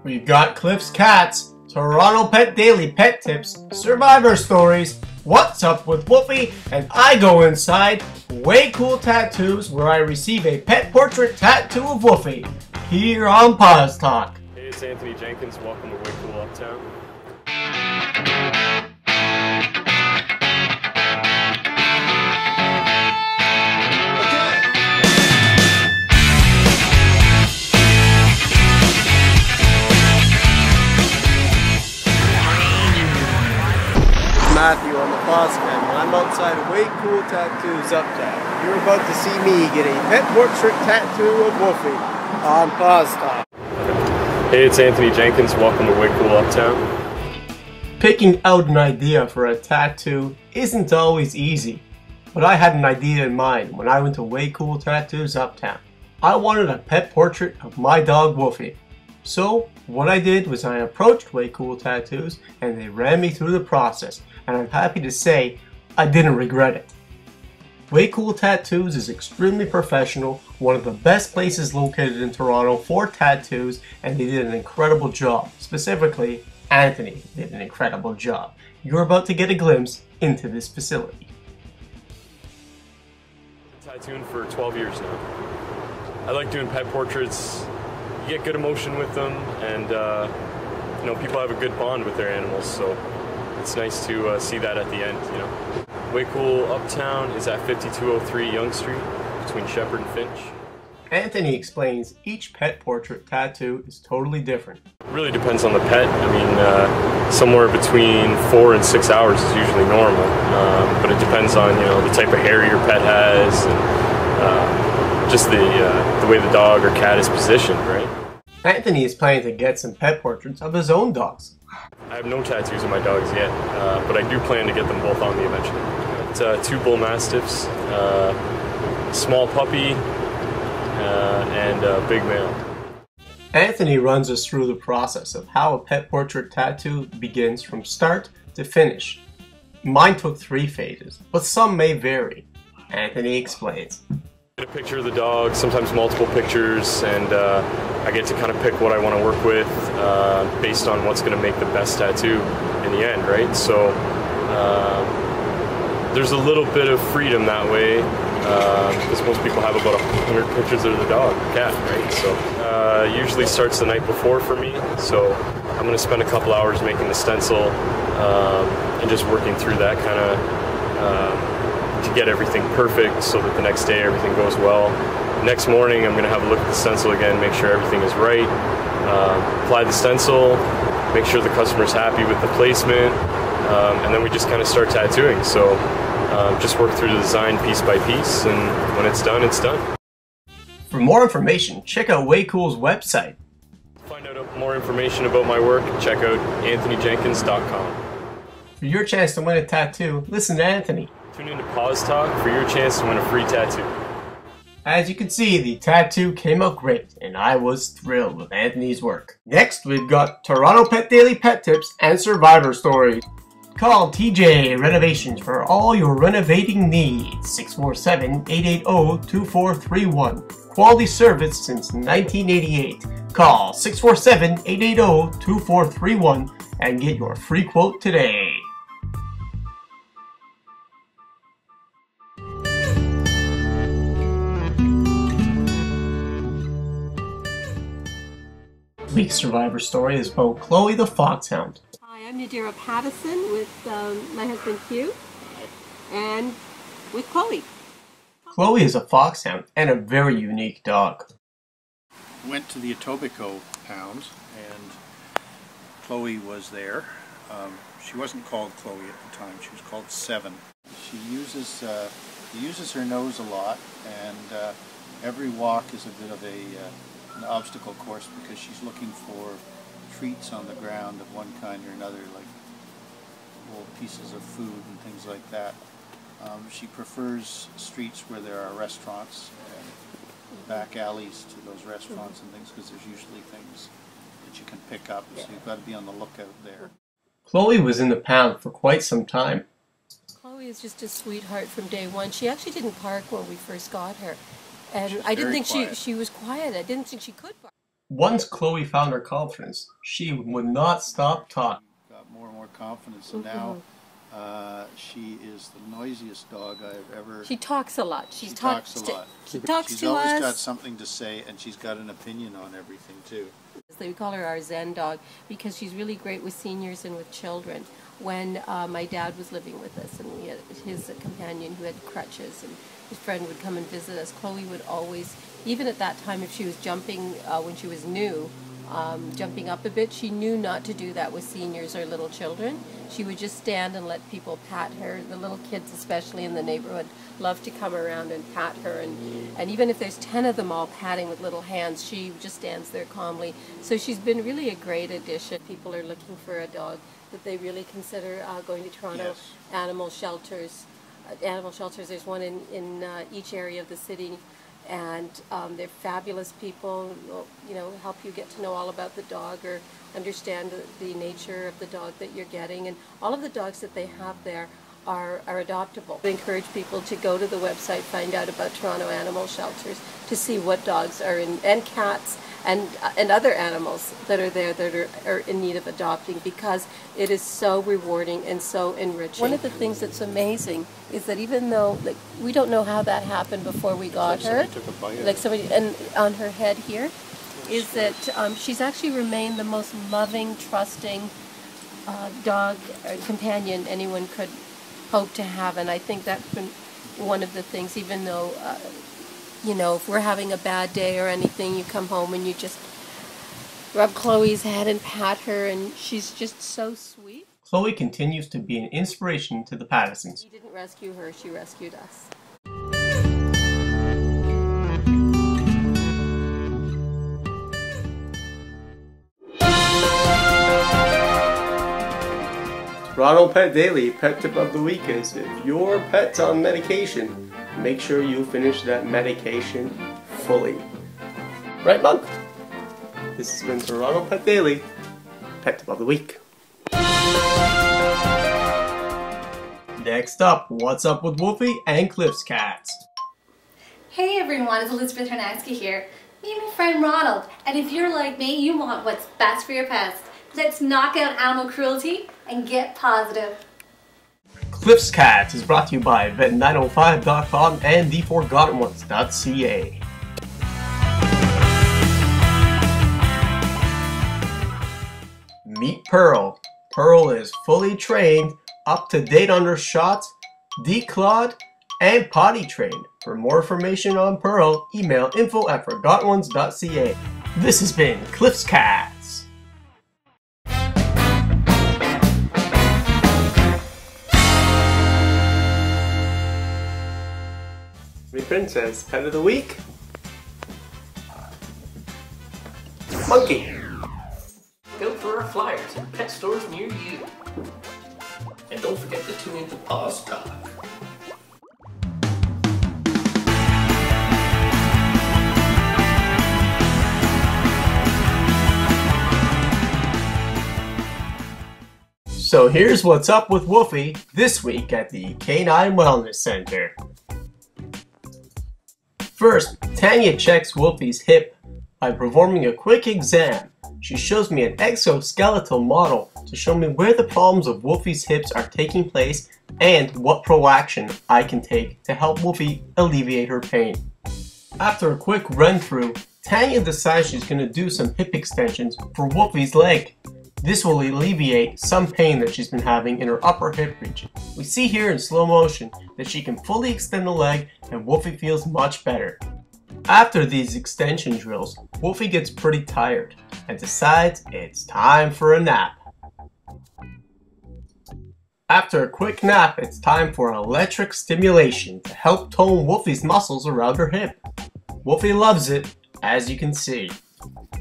We've got Cliff's Cats, Toronto Pet Daily Pet Tips, Survivor Stories, What's Up with Wolfie, and I go inside Way Cool Tattoos where I receive a pet portrait tattoo of Wolfie, here on paws-talk. Hey, it's Anthony Jenkins. Welcome to Way Cool Uptown. Matthew on the Paws Cam, and I'm outside Way Cool Tattoos Uptown. You're about to see me get a pet portrait tattoo of Wolfie on paws-talk. Hey, it's Anthony Jenkins. Welcome to Way Cool Uptown. Picking out an idea for a tattoo isn't always easy, but I had an idea in mind when I went to Way Cool Tattoos Uptown. I wanted a pet portrait of my dog Wolfie. So what I did was I approached Way Cool Tattoos and they ran me through the process, and I'm happy to say I didn't regret it. Way Cool Tattoos is extremely professional, one of the best places located in Toronto for tattoos, and they did an incredible job. Specifically, Anthony did an incredible job. You're about to get a glimpse into this facility. I've been tattooing for 12 years now. I like doing pet portraits. You get good emotion with them, and you know, people have a good bond with their animals, so it's nice to see that at the end, you know. Way Cool Uptown is at 5203 Yonge Street, between Shepherd and Finch. Anthony explains each pet portrait tattoo is totally different. It really depends on the pet. I mean, somewhere between 4 and 6 hours is usually normal, but it depends on, you know, the type of hair your pet has, and just the way the dog or cat is positioned, right? Anthony is planning to get some pet portraits of his own dogs. I have no tattoos of my dogs yet, but I do plan to get them both on me eventually. Got 2 bull mastiffs, a small puppy, and a big male. Anthony runs us through the process of how a pet portrait tattoo begins from start to finish. Mine took 3 phases, but some may vary. Anthony explains. A picture of the dog, sometimes multiple pictures, and I get to kind of pick what I want to work with based on what's going to make the best tattoo in the end, right? So there's a little bit of freedom that way, because most people have about 100 pictures of the dog or cat, right? So usually starts the night before for me, so I'm going to spend a couple hours making the stencil and just working through that kind of to get everything perfect so that the next day everything goes well. Next morning I'm going to have a look at the stencil again, make sure everything is right, apply the stencil, make sure the customer's happy with the placement, and then we just kind of start tattooing. So just work through the design piece by piece, and when it's done, it's done. For more information, check out Way Cool's website. To find out more information about my work, check out anthonyjenkins.com. For your chance to win a tattoo, listen to Anthony. Tune in to paws-talk for your chance to win a free tattoo. As you can see, the tattoo came out great, and I was thrilled with Anthony's work. Next, we've got Toronto Pet Daily Pet Tips and Survivor Stories. Call TJ Renovations for all your renovating needs. 647-880-2431. Quality service since 1988. Call 647-880-2431 and get your free quote today. Week's Survivor Story is about Chloe the Foxhound. Hi, I'm Nadira Pattison with my husband Hugh and with Chloe. Chloe is a foxhound and a very unique dog. Went to the Etobicoke pound and Chloe was there. She wasn't called Chloe at the time, she was called Seven. She uses her nose a lot, and every walk is a bit of an obstacle course because she's looking for treats on the ground of one kind or another, like old pieces of food and things like that. She prefers streets where there are restaurants and back alleys to those restaurants and things, because there's usually things that you can pick up, so you've got to be on the lookout there. Chloe was in the pound for quite some time. Chloe is just a sweetheart from day one. She actually didn't bark when we first got her. And I didn't think she was quiet. I didn't think she could bark. Once Chloe found her confidence, she would not stop talking. Got more and more confidence, and now she is the noisiest dog I've ever. She talks a lot. She talks a lot. She talks She's to us. She's always got something to say, and she's got an opinion on everything too. We call her our Zen dog because she's really great with seniors and with children. When my dad was living with us and we had his companion who had crutches and his friend would come and visit us, Chloe would always, even at that time if she was jumping when she was new, jumping up a bit, she knew not to do that with seniors or little children. She would just stand and let people pat her. The little kids, especially in the neighborhood, love to come around and pat her. And even if there's 10 of them all patting with little hands, she just stands there calmly. So she's been really a great addition. People are looking for a dog that they really consider going to Toronto. Yes. Animal shelters. There's one in each area of the city. And they're fabulous people, you know, help you get to know all about the dog or understand the nature of the dog that you're getting. And all of the dogs that they have there are adoptable. I encourage people to go to the website, find out about Toronto Animal Shelters to see what dogs are in, and cats and other animals that are there that are in need of adopting, because it is so rewarding and so enriching. One of the things that's amazing is that even though we don't know how that happened before we got her, and on her head here, is that she's actually remained the most loving, trusting dog or companion anyone could hope to have. And I think that's been one of the things, even though you know, if we're having a bad day or anything, you come home and you just rub Chloe's head and pat her, and she's just so sweet. Chloe continues to be an inspiration to the Pattersons. We didn't rescue her, she rescued us. Toronto Pet Daily Pet Tip of the Week is, if your pet's on medication, make sure you finish that medication fully. Right, Monk? This has been Toronto Pet Daily Pet Tip of the Week. Next up, what's up with Wolfie and Cliff's cats? Hey everyone, it's Elizabeth Hernatsky here. Me and my friend Ronald, and if you're like me, you want what's best for your pets. Let's knock out animal cruelty and get positive. Cliff's Cats is brought to you by vet905.com and theforgotteenones.ca. Meet Pearl. Pearl is fully trained, up to date on her shots, declawed, and potty trained. For more information on Pearl, email info@forgotteenones.ca. This has been Cliff's Cats. Princess, Pet of the Week? Monkey. Go for our flyers at pet stores near you. And don't forget to tune into paws-talk. So here's what's up with Wolfie this week at the Canine Wellness Center. First, Tanya checks Wolfie's hip by performing a quick exam. She shows me an exoskeletal model to show me where the problems of Wolfie's hips are taking place and what proaction I can take to help Wolfie alleviate her pain. After a quick run through, Tanya decides she's going to do some hip extensions for Wolfie's leg. This will alleviate some pain that she's been having in her upper hip region. We see here in slow motion that she can fully extend the leg and Wolfie feels much better. After these extension drills, Wolfie gets pretty tired and decides it's time for a nap. After a quick nap, it's time for electric stimulation to help tone Wolfie's muscles around her hip. Wolfie loves it, as you can see.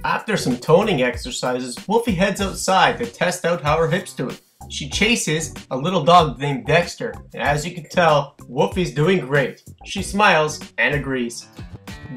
After some toning exercises, Wolfie heads outside to test out how her hips do it. She chases a little dog named Dexter, and as you can tell, Wolfie's doing great. She smiles and agrees.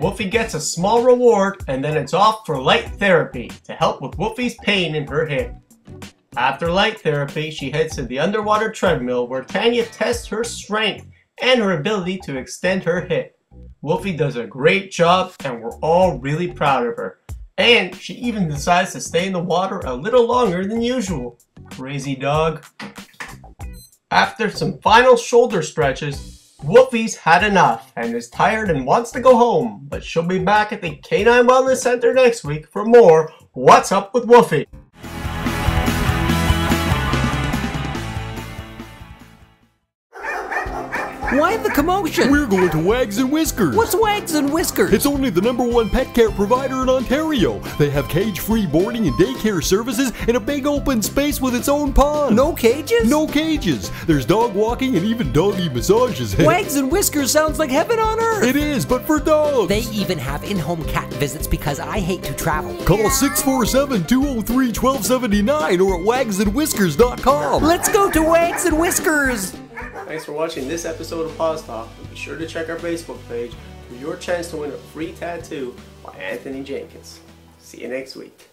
Wolfie gets a small reward, and then it's off for light therapy to help with Wolfie's pain in her hip. After light therapy, she heads to the underwater treadmill where Tanya tests her strength and her ability to extend her hip. Wolfie does a great job, and we're all really proud of her. And she even decides to stay in the water a little longer than usual. Crazy dog. After some final shoulder stretches, Woofie's had enough and is tired and wants to go home, but she'll be back at the Canine Wellness Center next week for more What's Up with Woofie. Why the commotion? We're going to Wags and Whiskers. What's Wags and Whiskers? It's only the #1 pet care provider in Ontario. They have cage-free boarding and daycare services in a big open space with its own pond. No cages? No cages. There's dog walking and even doggy massages. Wags and Whiskers sounds like heaven on earth. It is, but for dogs. They even have in-home cat visits because I hate to travel. Call 647-203-1279 or at wagsandwhiskers.com. Let's go to Wags and Whiskers. Thanks for watching this episode of Paws Talk, and be sure to check our Facebook page for your chance to win a free tattoo by Anthony Jenkins. See you next week.